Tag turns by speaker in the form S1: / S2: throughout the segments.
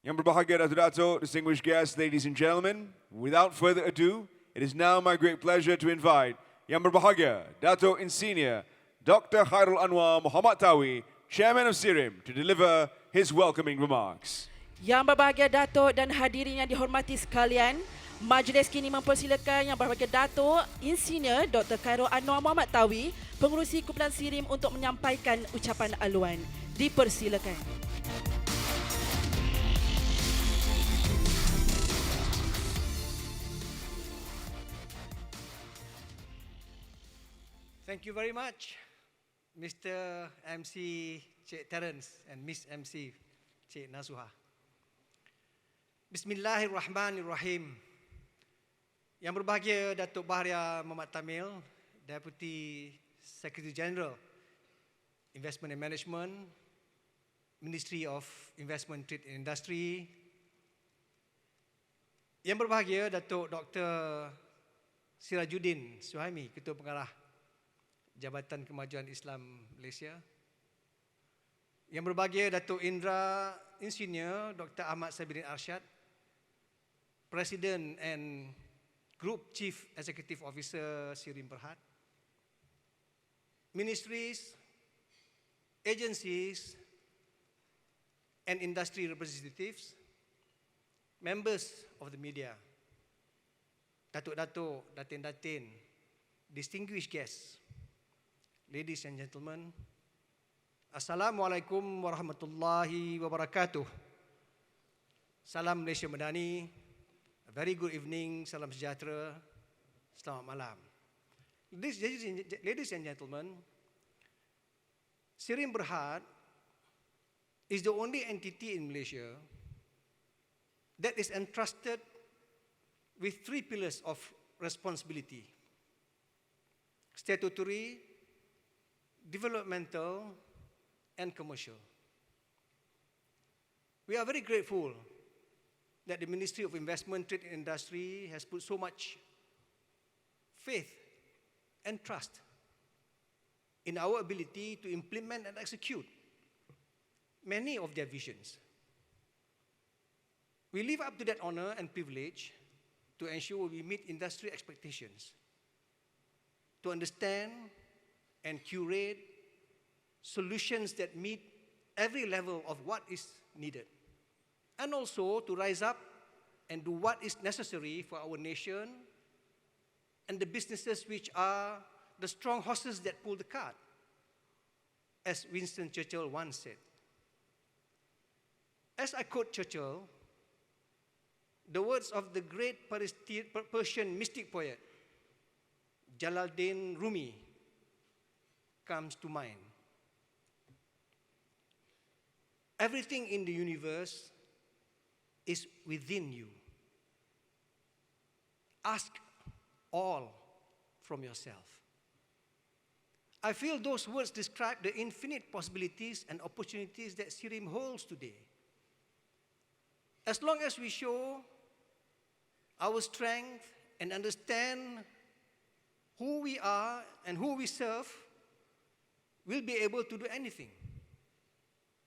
S1: Yang Berbahagia Datuk, distinguished guests, ladies and gentlemen, without further ado, it is now my great pleasure to invite Yang Berbahagia Datuk Insinyur Dr. Khairol Anuar Mohamad Tawi, Chairman of SIRIM, to deliver his welcoming remarks.
S2: Yang Berbahagia Datuk dan hadirin yang dihormati sekalian, majlis kini mempersilakan Yang Berbahagia Datuk Insinyur Dr. Khairol Anuar Mohamad Tawi, pengerusi kumpulan SIRIM untuk menyampaikan ucapan aluan. Dipersilakan.
S3: Thank you very much, Mr. MC Cik Terence and Miss MC Cik Nasuha. Bismillahirrahmanirrahim. Yang Berbahagia Datuk Bahria Mohamad Tamil, Deputy Secretary General, Investment and Management, Ministry of Investment, Trade and Industry. Yang Berbahagia Datuk Dr. Sirajuddin Suhaimi, Ketua Pengarah Jabatan Kemajuan Islam Malaysia. Yang Berbahagia Datuk Indra Insinyur Dr. Ahmad Sabirin Arsyad, President and Group Chief Executive Officer SIRIM Berhad. Ministries, agencies, and industry representatives, members of the media, Datuk-Datuk, Datin-Datin, distinguished guests, ladies and gentlemen, Assalamualaikum warahmatullahi wabarakatuh. Salam Malaysia Madani, a very good evening, salam sejahtera, selamat malam. Ladies and gentlemen, SIRIM Berhad is the only entity in Malaysia that is entrusted with three pillars of responsibility: statutory, developmental, and commercial. We are very grateful that the Ministry of Investment, Trade and Industry has put so much faith and trust in our ability to implement and execute many of their visions. We live up to that honor and privilege to ensure we meet industry expectations, to understand and curate solutions that meet every level of what is needed, and also to rise up and do what is necessary for our nation and the businesses which are the strong horses that pull the cart, as Winston Churchill once said. As I quote Churchill, the words of the great Persian mystic poet Jalaluddin Rumi comes to mind. Everything in the universe is within you. Ask all from yourself. I feel those words describe the infinite possibilities and opportunities that SIRIM holds today. As long as we show our strength and understand who we are and who we serve, we'll be able to do anything.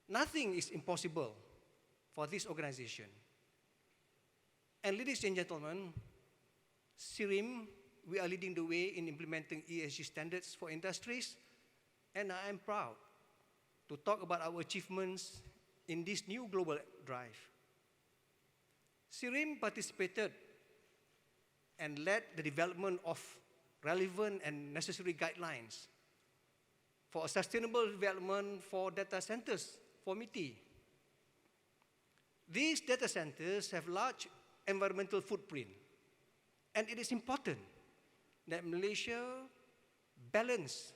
S3: Nothing is impossible for this organization. And ladies and gentlemen, SIRIM, we are leading the way in implementing ESG standards for industries, and I am proud to talk about our achievements in this new global drive. SIRIM participated and led the development of relevant and necessary guidelines for a sustainable development for data centers for MITI. These data centers have large environmental footprint, and it is important that Malaysia balance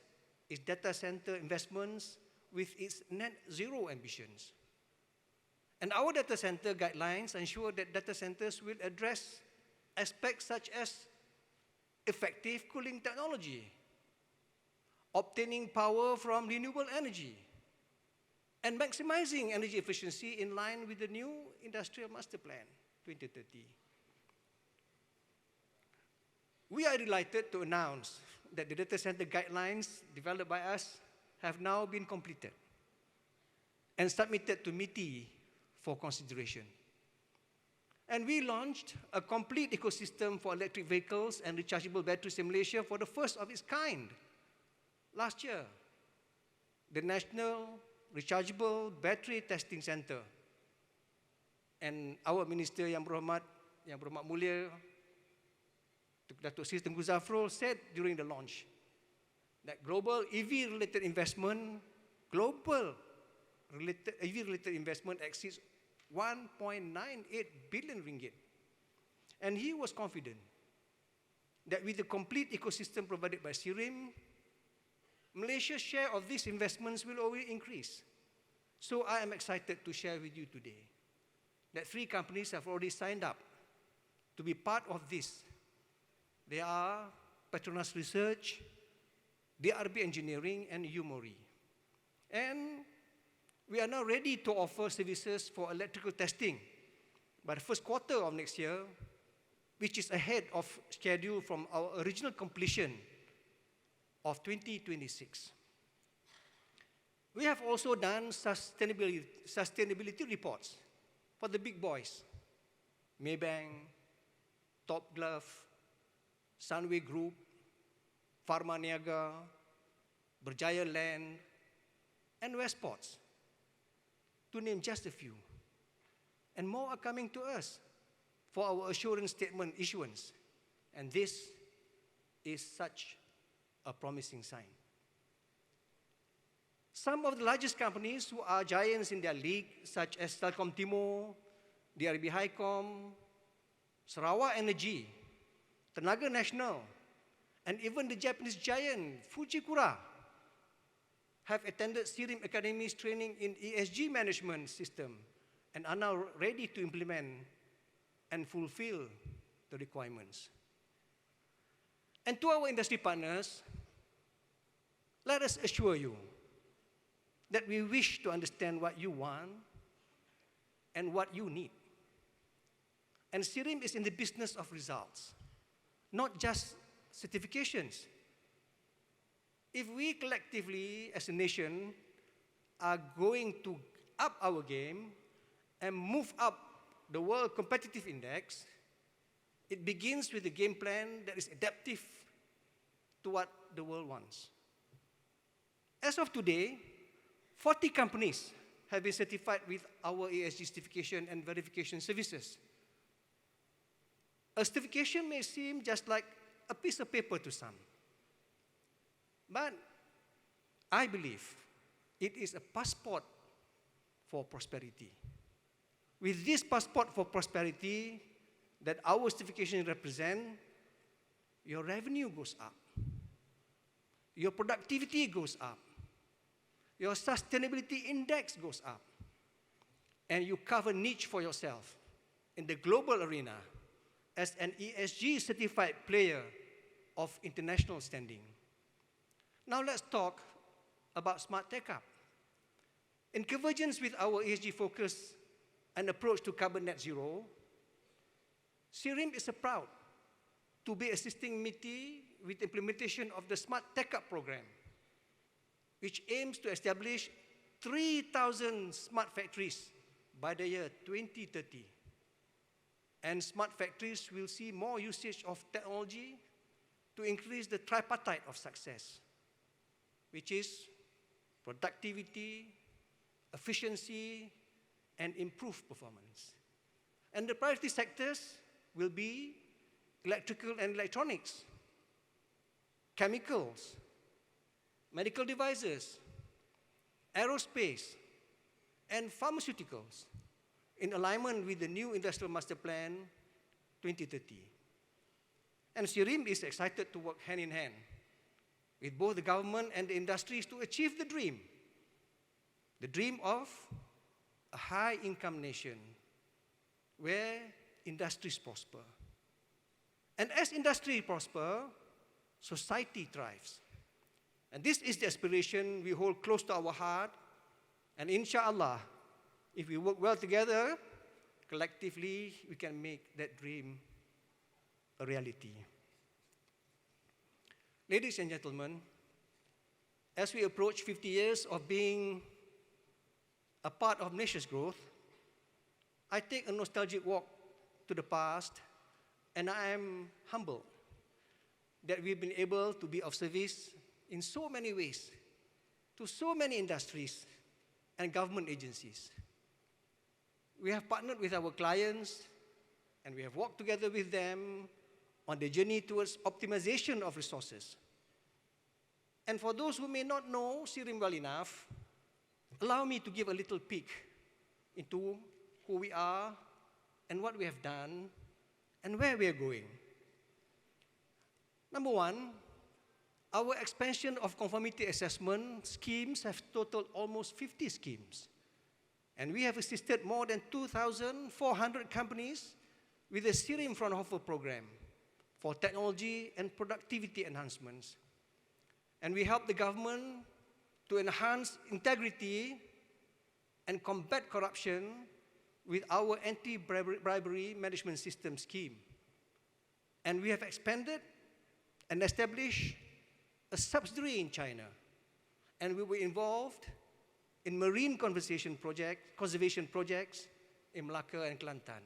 S3: its data center investments with its net zero ambitions. And our data center guidelines ensure that data centers will address aspects such as effective cooling technology, obtaining power from renewable energy, and maximizing energy efficiency in line with the new Industrial Master Plan 2030. We are delighted to announce that the data center guidelines developed by us have now been completed and submitted to MITI for consideration. And we launched a complete ecosystem for electric vehicles and rechargeable batteries in Malaysia for the first of its kind last year. The National Rechargeable Battery Testing Center. And our Minister Yang Berhormat Mulia, Datuk Ir Tengku Zafrul said during the launch that global EV-related investment exceeds 1.98 billion ringgit. And he was confident that with the complete ecosystem provided by SIRIM, Malaysia's share of these investments will always increase. So I am excited to share with you today that 3 companies have already signed up to be part of this. They are Petronas Research, DRB Engineering, and UMORI. And we are now ready to offer services for electrical testing by the first quarter of next year, which is ahead of schedule from our original completion of 2026. We have also done sustainability reports for the big boys, Maybank, Top Glove, Sunway Group, Pharma Niaga, Berjaya Land, and Westports, to name just a few. And more are coming to us for our assurance statement issuance. And this is such a promising sign. Some of the largest companies who are giants in their league, such as Telkom Timur, DRB Highcom, Sarawak Energy, Tenaga Nasional, and even the Japanese giant Fujikura, have attended SIRIM Academy's training in ESG management system and are now ready to implement and fulfill the requirements. And to our industry partners, let us assure you that we wish to understand what you want and what you need. And SIRIM is in the business of results, not just certifications. If we collectively, as a nation, are going to up our game and move up the World Competitive Index, it begins with a game plan that is adaptive to what the world wants. As of today, 40 companies have been certified with our ESG certification and verification services. A certification may seem just like a piece of paper to some, but I believe it is a passport for prosperity. With this passport for prosperity that our certification represent, your revenue goes up, your productivity goes up, your sustainability index goes up, and you cover niche for yourself in the global arena as an ESG certified player of international standing. Now let's talk about Smart Tech Up. In convergence with our ESG focus and approach to carbon net zero, SIRIM is proud to be assisting MITI with implementation of the Smart Tech Up program, which aims to establish 3,000 smart factories by the year 2030. And smart factories will see more usage of technology to increase the tripartite of success, which is productivity, efficiency, and improved performance. And the priority sectors will be electrical and electronics, chemicals, medical devices, aerospace, and pharmaceuticals, in alignment with the new Industrial Master Plan 2030. And SIRIM is excited to work hand in hand with both the government and the industries to achieve the dream of a high-income nation where industries prosper. And as industry prosper, society thrives. And this is the aspiration we hold close to our heart. And inshallah, if we work well together, collectively, we can make that dream a reality. Ladies and gentlemen, as we approach 50 years of being a part of nation's growth, I take a nostalgic walk to the past, and I am humbled that we've been able to be of service in so many ways to so many industries and government agencies. We have partnered with our clients, and we have worked together with them on the journey towards optimization of resources. And for those who may not know SIRIM well enough, allow me to give a little peek into who we are and what we have done and where we are going. Number one, our expansion of conformity assessment schemes have totaled almost 50 schemes. And we have assisted more than 2,400 companies with the SIRIM Fraunhofer program for technology and productivity enhancements. And we help the government to enhance integrity and combat corruption with our anti-bribery management system scheme. And we have expanded and established a subsidiary in China. And we were involved in marine conservation projects in Malacca and Kelantan.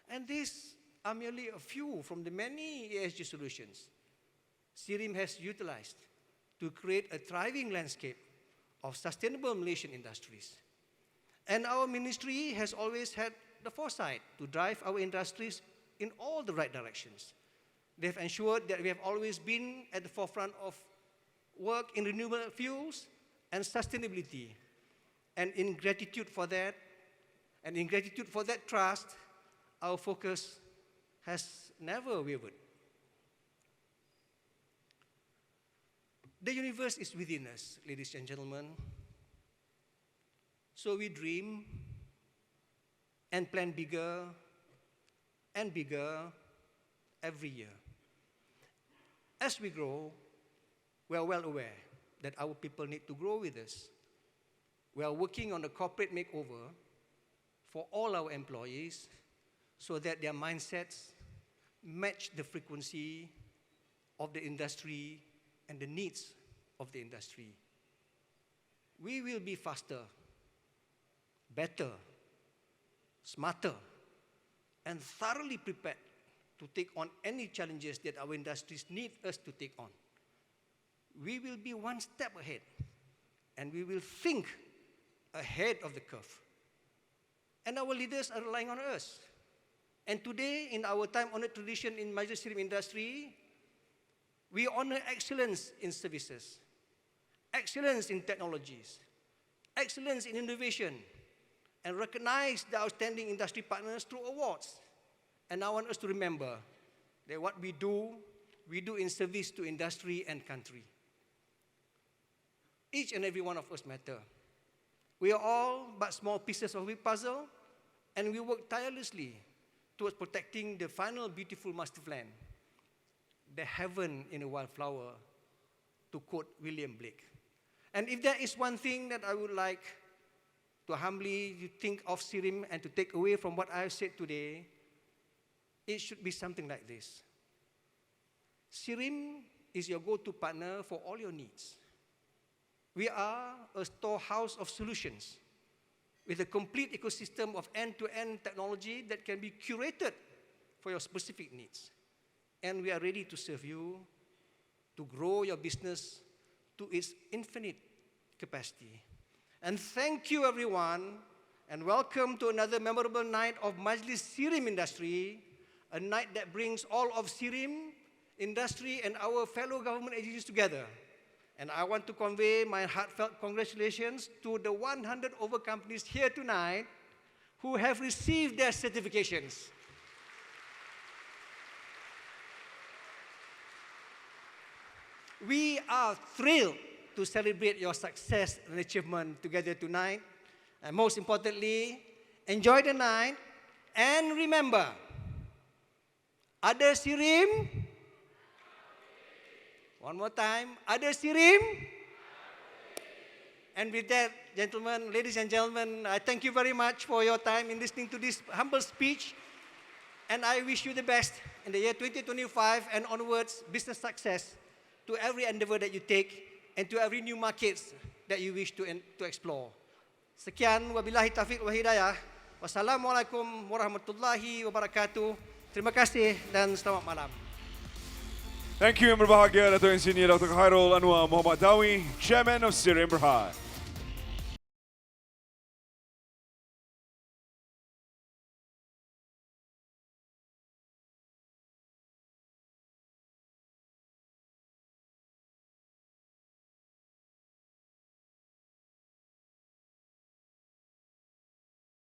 S3: And these are merely a few from the many ESG solutions SIRIM has utilized to create a thriving landscape of sustainable Malaysian industries. And our ministry has always had the foresight to drive our industries in all the right directions. They have ensured that we have always been at the forefront of work in renewable fuels and sustainability. And in gratitude for that, trust, our focus has never wavered. The universe is within us, ladies and gentlemen. So we dream and plan bigger and bigger every year. As we grow, we are well aware that our people need to grow with us. We are working on a corporate makeover for all our employees so that their mindsets match the frequency of the industry and the needs of the industry. We will be faster, better, smarter, and thoroughly prepared to take on any challenges that our industries need us to take on. We will be one step ahead, and we will think ahead of the curve. And our leaders are relying on us. And today, in our time-honored tradition in Majlis SIRIM Industri, we honor excellence in services, excellence in technologies, excellence in innovation, and recognize the outstanding industry partners through awards. And I want us to remember that what we do in service to industry and country. Each and every one of us matter. We are all but small pieces of a big puzzle, and we work tirelessly towards protecting the final beautiful master plan, the heaven in a wildflower, to quote William Blake. And if there is one thing that I would like to humbly think of SIRIM and to take away from what I have said today, it should be something like this. SIRIM is your go-to partner for all your needs. We are a storehouse of solutions with a complete ecosystem of end-to-end technology that can be curated for your specific needs. And we are ready to serve you, to grow your business to its infinite capacity. And thank you, everyone, and welcome to another memorable night of Majlis SIRIM Industri, a night that brings all of SIRIM, industry, and our fellow government agencies together. And I want to convey my heartfelt congratulations to the 100 over companies here tonight who have received their certifications. We are thrilled to celebrate your success and achievement together tonight. And most importantly, enjoy the night and remember, ada SIRIM. One more time, ada SIRIM. And with that, gentlemen, ladies and gentlemen, I thank you very much for your time in listening to this humble speech. And I wish you the best in the year 2025 and onwards, business success to every endeavor that you take and to every new markets that you wish to explore. Sekian, wabillahi taufiq wa hidayah. Wassalamualaikum warahmatullahi wabarakatuh. Terima kasih dan selamat malam.
S1: Thank you, Yang Berbahagia Datuk Insinyur Dr. Khairol Anuar Mohamad Tawi, Chairman of SIRIM Berhad.